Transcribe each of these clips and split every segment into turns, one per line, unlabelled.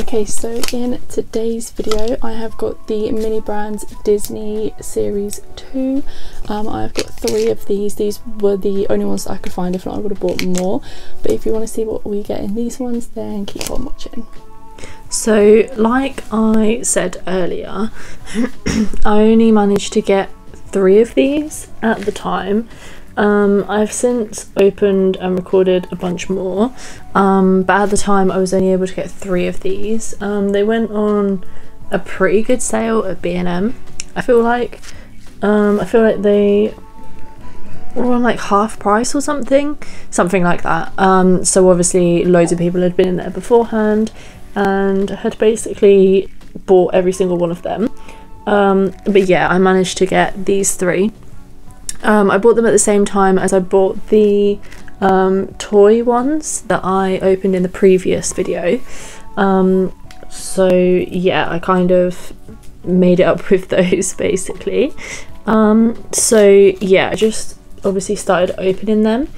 Okay, so in today's video I have got the Minibrands Disney Series 2. I've got 3 of these. These were the only ones that I could find, if not I would have bought more. But if you want to see what we get in these ones, then keep on watching. So like I said earlier, I only managed to get 3 of these at the time. I've since opened and recorded a bunch more, but at the time I was only able to get 3 of these. They went on a pretty good sale at B&M. I feel like they were on like half price or something like that. So obviously loads of people had been in there beforehand and had basically bought every single one of them. But yeah, I managed to get these 3. I bought them at the same time as I bought the toy ones that I opened in the previous video. So yeah, I kind of made it up with those basically. So yeah, I just obviously started opening them.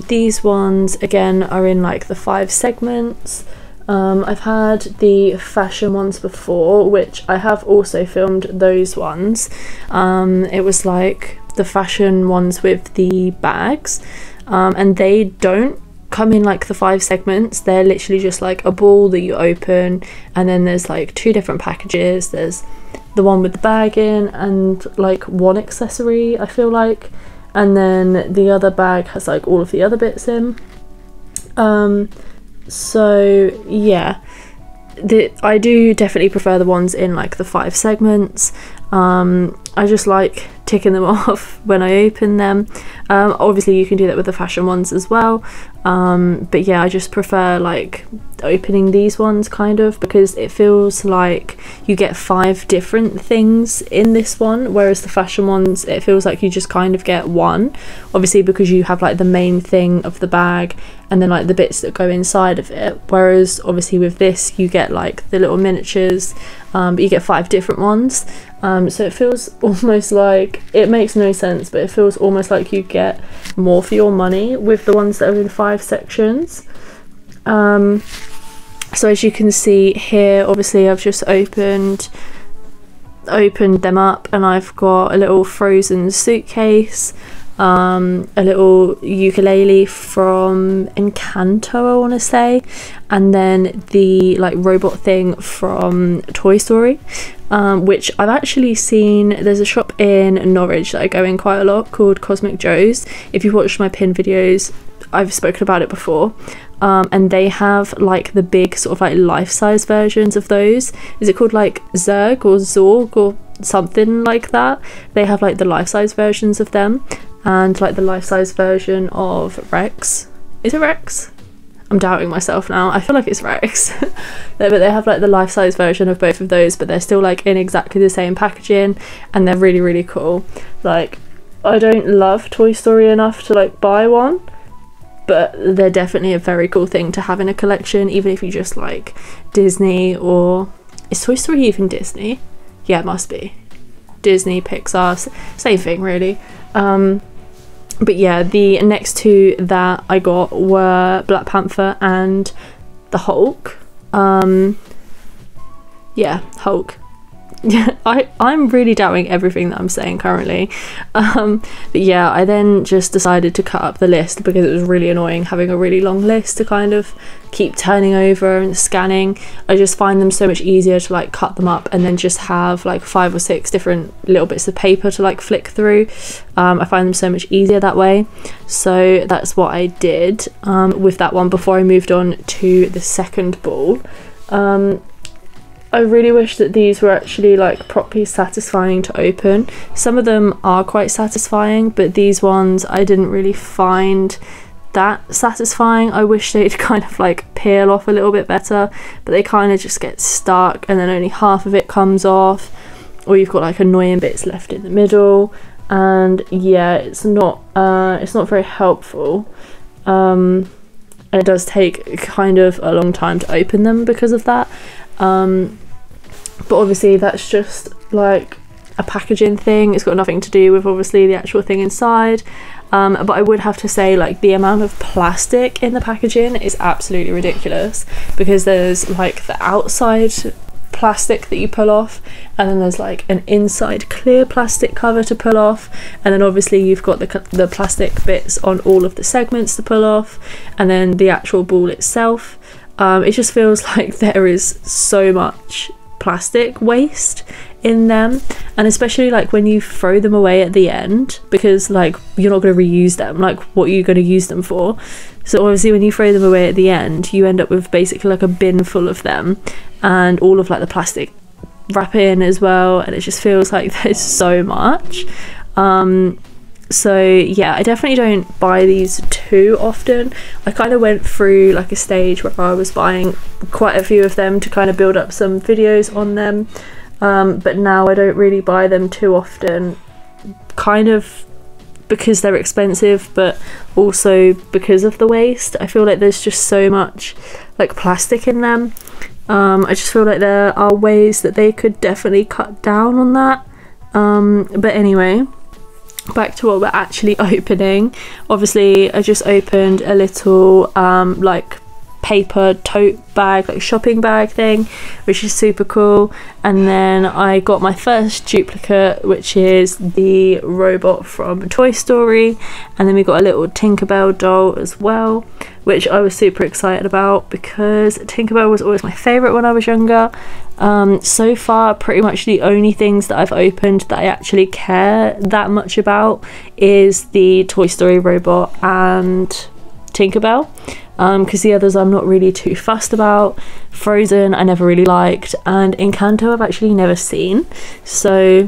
These ones again are in like the 5 segments. I've had the fashion ones before, which I have also filmed those ones. It was like the fashion ones with the bags, and they don't come in like the 5 segments. They're literally just like a ball that you open, and then there's like 2 different packages. There's the one with the bag in and like 1 accessory, I feel like, and then the other bag has like all of the other bits in. So yeah, I do definitely prefer the ones in like the 5 segments. I just like ticking them off when I open them. Obviously you can do that with the fashion ones as well, but yeah, I just prefer like opening these ones kind of, because it feels like you get 5 different things in this one, whereas the fashion ones, it feels like you just kind of get 1, obviously because you have like the main thing of the bag and then like the bits that go inside of it, whereas obviously with this you get like the little miniatures, but you get 5 different ones. So it feels almost like, it makes no sense, but it feels almost like you get more for your money with the ones that are in 5 sections. So as you can see here, obviously I've just opened them up, and I've got a little Frozen suitcase, a little ukulele from Encanto I want to say, and then the like robot thing from Toy Story, which I've actually seen. There's a shop in Norwich that I go in quite a lot called Cosmic Joe's. If you've watched my pin videos, I've spoken about it before, and they have like the big sort of like life-size versions of those. Is it called like Zurg or Zorg or something like that? They have like the life-size versions of them, and like the life-size version of Rex. Is it Rex? I'm doubting myself now. I feel like it's Rex. But they have like the life-size version of both of those, but they're still like in exactly the same packaging, and they're really, really cool. Like, I don't love Toy Story enough to like buy one, but they're definitely a very cool thing to have in a collection, even if you just like Disney. Or is Toy Story even Disney? Yeah, it must be. Disney, Pixar, same thing really. But yeah, the next 2 that I got were Black Panther and the Hulk. Yeah, Hulk. Yeah, I'm really doubting everything that I'm saying currently. But yeah, I then just decided to cut up the list because it was really annoying having a really long list to kind of keep turning over and scanning. I just find them so much easier to like cut them up and then just have like 5 or 6 different little bits of paper to like flick through. I find them so much easier that way. So that's what I did with that one before I moved on to the second ball. I really wish that these were actually like properly satisfying to open. Some of them are quite satisfying, but these ones I didn't really find that satisfying. I wish they'd kind of like peel off a little bit better, but they kind of just get stuck and then only half of it comes off, or you've got like annoying bits left in the middle, and yeah, it's not very helpful. And it does take kind of a long time to open them because of that. But obviously that's just like a packaging thing. It's got nothing to do with obviously the actual thing inside. but I would have to say, like, the amount of plastic in the packaging is absolutely ridiculous, because there's like the outside plastic that you pull off, and then there's like an inside clear plastic cover to pull off, and then obviously you've got the plastic bits on all of the segments to pull off, and then the actual ball itself. It just feels like there is so much plastic waste in them, and especially like when you throw them away at the end, because like you're not going to reuse them, like what are you going to use them for? So obviously when you throw them away at the end, you end up with basically like a bin full of them and all of like the plastic wrapping as well, and it just feels like there's so much. So yeah, I definitely don't buy these too often. I kind of went through like a stage where I was buying quite a few of them to kind of build up some videos on them, but now I don't really buy them too often, kind of because they're expensive, but also because of the waste. I feel like there's just so much like plastic in them. I just feel like there are ways that they could definitely cut down on that. But anyway, back to what we're actually opening. Obviously I just opened a little like paper tote bag, like shopping bag thing, which is super cool, and then I got my first duplicate, which is the robot from Toy Story, and then we got a little Tinkerbell doll as well, which I was super excited about because Tinkerbell was always my favourite when I was younger. So far pretty much the only things that I've opened that I actually care that much about is the Toy Story robot and Tinkerbell, because the others I'm not really too fussed about. Frozen I never really liked, and Encanto I've actually never seen, so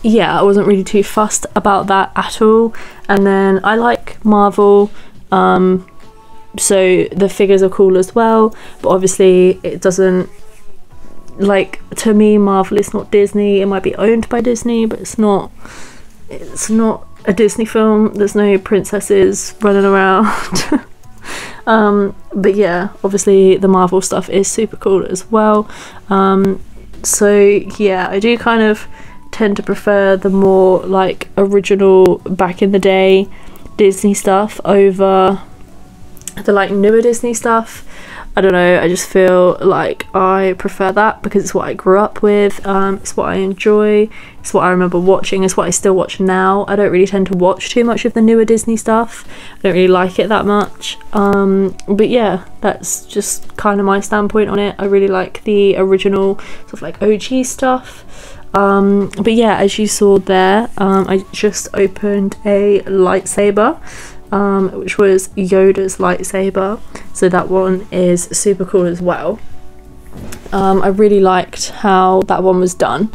yeah, I wasn't really too fussed about that at all. And then I like Marvel, so the figures are cool as well, but obviously it doesn't, like, to me Marvel is not Disney. It might be owned by Disney, but it's not a Disney film. There's no princesses running around. But yeah, obviously the Marvel stuff is super cool as well. So yeah, I do kind of tend to prefer the more like original back in the day Disney stuff over the like newer Disney stuff. I don't know, I just feel like I prefer that because it's what I grew up with, it's what I enjoy, it's what I remember watching, it's what I still watch now. I don't really tend to watch too much of the newer Disney stuff, I don't really like it that much. But yeah, that's just kind of my standpoint on it. I really like the original sort of like OG stuff. But yeah, as you saw there, I just opened a lightsaber, which was Yoda's lightsaber, so that one is super cool as well. I really liked how that one was done,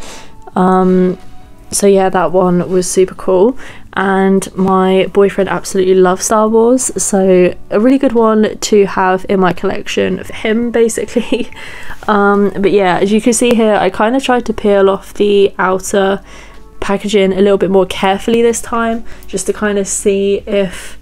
so yeah, that one was super cool, and my boyfriend absolutely loves Star Wars, so a really good one to have in my collection for him basically. But yeah, as you can see here, I kind of tried to peel off the outer packaging a little bit more carefully this time, just to kind of see if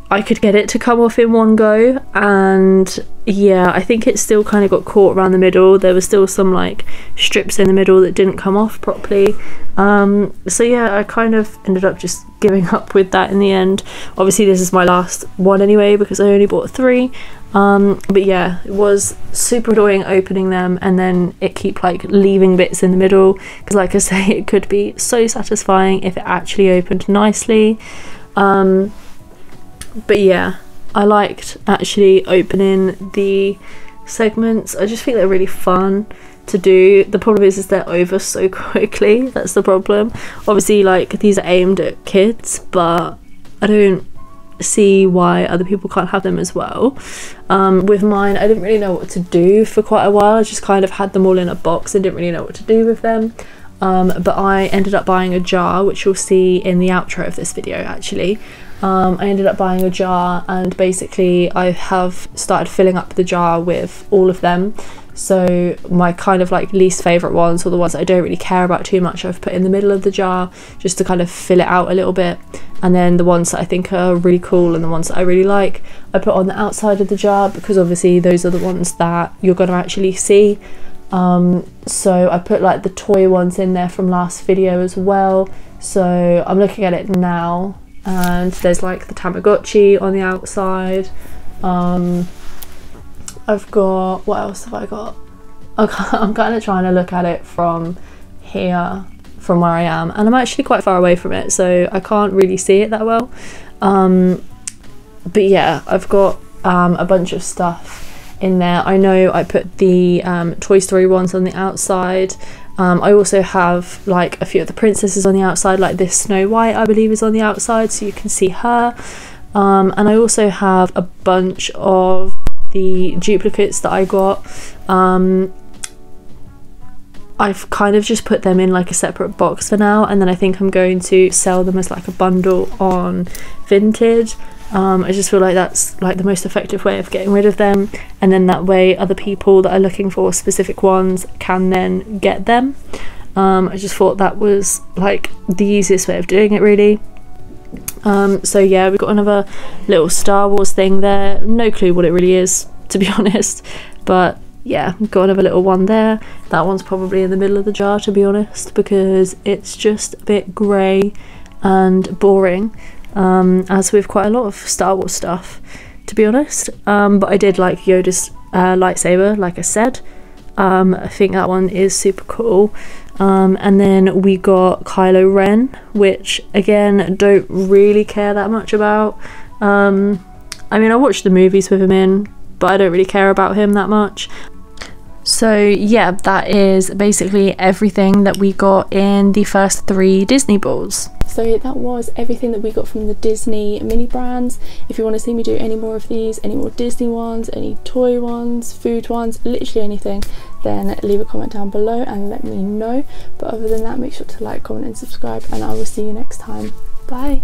I could get it to come off in one go, and yeah, I think it still kind of got caught around the middle. There was still some like strips in the middle that didn't come off properly. So yeah, I kind of ended up just giving up with that in the end. Obviously this is my last one anyway because I only bought 3. But yeah, it was super annoying opening them and then it keep like leaving bits in the middle, because like I say, it could be so satisfying if it actually opened nicely. But yeah, I liked actually opening the segments. I just think they're really fun to do. The problem is they're over so quickly, that's the problem. Obviously like these are aimed at kids, but I don't see why other people can't have them as well. With mine, I didn't really know what to do for quite a while. I just kind of had them all in a box and didn't really know what to do with them. But I ended up buying a jar, which you'll see in the outro of this video actually. I ended up buying a jar, and basically I have started filling up the jar with all of them. So my kind of like least favourite ones, or the ones that I don't really care about too much, I've put in the middle of the jar just to kind of fill it out a little bit, and then the ones that I think are really cool and the ones that I really like I put on the outside of the jar, because obviously those are the ones that you're going to actually see. So I put like the toy ones in there from last video as well. So I'm looking at it now and there's like the Tamagotchi on the outside. I've got, what else have I got? I'm kind of trying to look at it from here, from where I am, and I'm actually quite far away from it, so I can't really see it that well. But yeah, I've got a bunch of stuff in there. I know I put the Toy Story ones on the outside. I also have like a few of the princesses on the outside, like this Snow White I believe is on the outside, so you can see her. And I also have a bunch of the duplicates that I got. I've kind of just put them in like a separate box for now, and then I think I'm going to sell them as like a bundle on Vinted. I just feel like that's like the most effective way of getting rid of them, and then that way other people that are looking for specific ones can then get them. I just thought that was like the easiest way of doing it, really. So yeah, we've got another little Star Wars thing there. No clue what it really is, to be honest, but yeah, got another little one there. That one's probably in the middle of the jar, to be honest, because it's just a bit grey and boring, as with quite a lot of Star Wars stuff, to be honest. But I did like Yoda's lightsaber, like I said. I think that one is super cool. And then we got Kylo Ren, which again don't really care that much about. I mean, I watched the movies with him in, but I don't really care about him that much. So yeah, that is basically everything that we got in the first 3 Disney balls. So that was everything that we got from the Disney mini brands. If you want to see me do any more of these, any more Disney ones, any toy ones, food ones, literally anything, then leave a comment down below and let me know. But other than that, make sure to like, comment and subscribe, and I will see you next time. Bye.